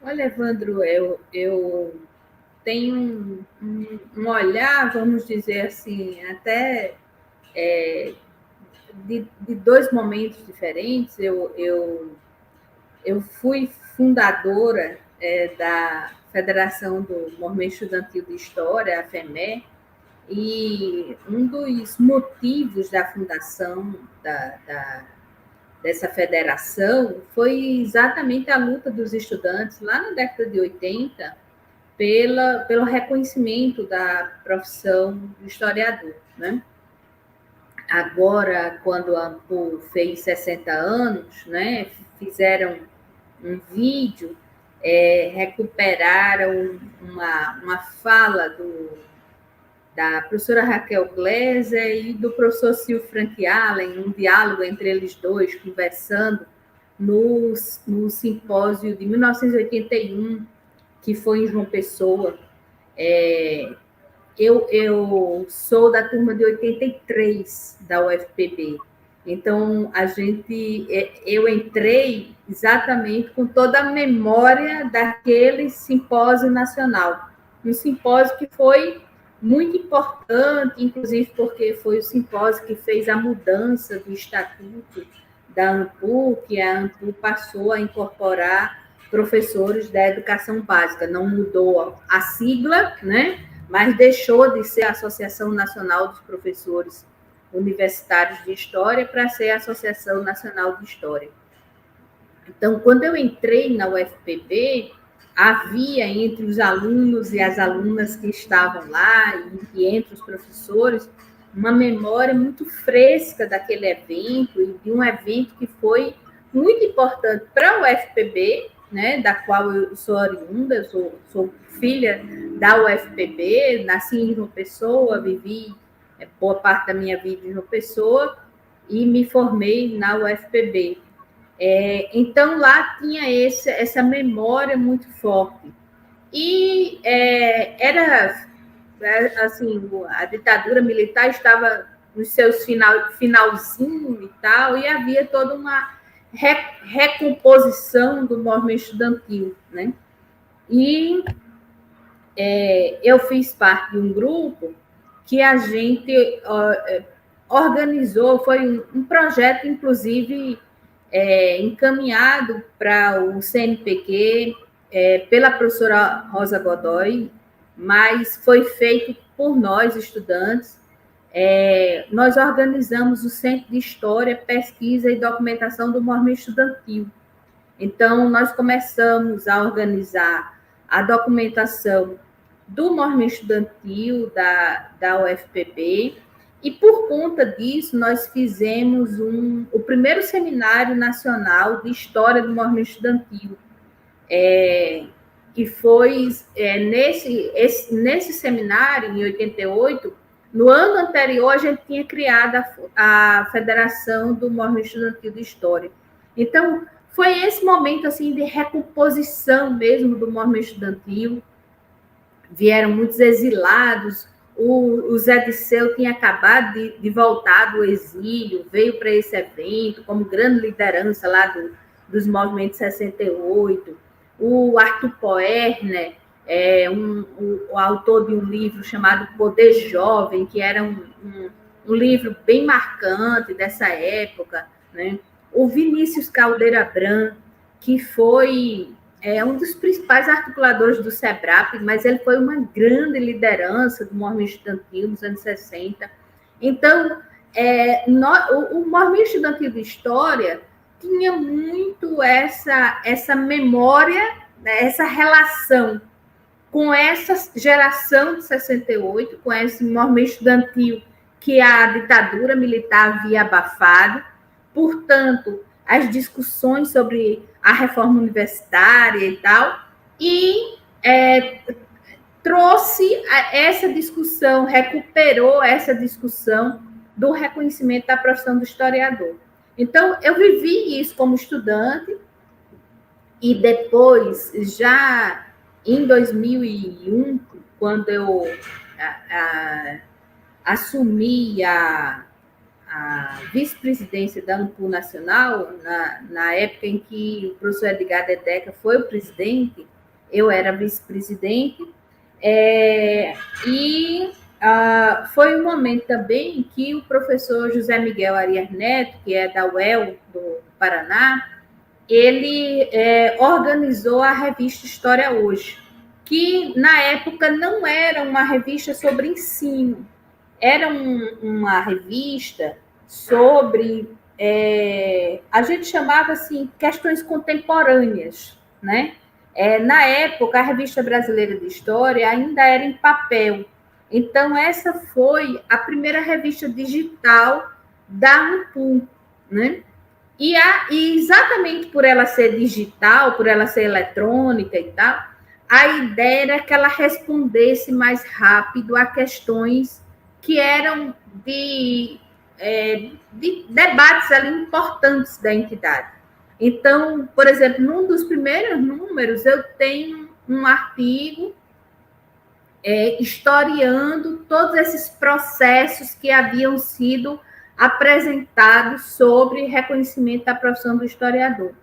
Olha, Evandro, eu tenho um olhar, vamos dizer assim, até de dois momentos diferentes. Eu fui fundadora da Federação do Movimento Estudantil de História, a FEME, e um dos motivos da fundação dessa federação foi exatamente a luta dos estudantes lá na década de 80 pelo reconhecimento da profissão de historiador. Né? Agora, quando a AMPU fez 60 anos, né, fizeram um vídeo, recuperaram uma fala da professora Raquel Gleiser e do professor Silvio Frank Allen, um diálogo entre eles dois, conversando no simpósio de 1981, que foi em João Pessoa. Eu sou da turma de 83 da UFPB. Então, eu entrei exatamente com toda a memória daquele simpósio nacional. Um simpósio que foi muito importante, inclusive porque foi o simpósio que fez a mudança do estatuto da ANPU, que a ANPU passou a incorporar professores da educação básica. Não mudou a sigla, né? Mas deixou de ser a Associação Nacional dos Professores Universitários de História para ser a Associação Nacional de História. Então, quando eu entrei na UFPB, havia entre os alunos e as alunas que estavam lá, e entre os professores, uma memória muito fresca daquele evento, e de um evento que foi muito importante para a UFPB, né, da qual eu sou oriunda, sou filha da UFPB, nasci em João Pessoa, vivi boa parte da minha vida em João Pessoa e me formei na UFPB. Então, lá tinha essa memória muito forte. E era, assim, a ditadura militar estava nos seus finalzinho e tal, e havia toda uma recomposição do movimento estudantil, né? E eu fiz parte de um grupo que a gente organizou, foi um projeto, inclusive, encaminhado para o CNPq pela professora Rosa Godoy, mas foi feito por nós, estudantes. Nós organizamos o Centro de História, Pesquisa e Documentação do Movimento Estudantil. Então, nós começamos a organizar a documentação do movimento estudantil da UFPB, e por conta disso, nós fizemos o primeiro seminário nacional de história do movimento estudantil. E foi nesse seminário, em 88, no ano anterior, a gente tinha criado a Federação do Movimento Estudantil de História. Então, foi esse momento assim de recomposição mesmo do movimento estudantil. Vieram muitos exilados. O Zé Disseu tinha acabado de voltar do exílio, veio para esse evento como grande liderança lá dos movimentos 68. O Arthur Poerner, o autor de um livro chamado Poder Jovem, que era um livro bem marcante dessa época, né? O Vinícius Caldeira Bran, que foi um dos principais articuladores do SEBRAP, mas ele foi uma grande liderança do movimento estudantil nos anos 60. Então, o movimento estudantil de história tinha muito essa memória, né, essa relação com essa geração de 68, com esse movimento estudantil que a ditadura militar havia abafado. Portanto, as discussões sobre a reforma universitária e tal, e trouxe essa discussão, recuperou essa discussão do reconhecimento da profissão do historiador. Então, eu vivi isso como estudante, e depois, já em 2001, quando eu assumi a vice-presidência da Ampul Nacional, na época em que o professor Edgar Dedeca foi o presidente, eu era vice-presidente, foi um momento também que o professor José Miguel Arias Neto, que é da UEL, do Paraná, ele organizou a revista História Hoje, que na época não era uma revista sobre ensino, era uma revista sobre, a gente chamava assim, questões contemporâneas, né? Na época, a Revista Brasileira de História ainda era em papel, então essa foi a primeira revista digital da Ampul, né? E exatamente por ela ser digital, por ela ser eletrônica e tal, a ideia era que ela respondesse mais rápido a questões que eram de debates ali importantes da entidade. Então, por exemplo, num dos primeiros números, eu tenho um artigo historiando todos esses processos que haviam sido apresentados sobre reconhecimento da profissão do historiador.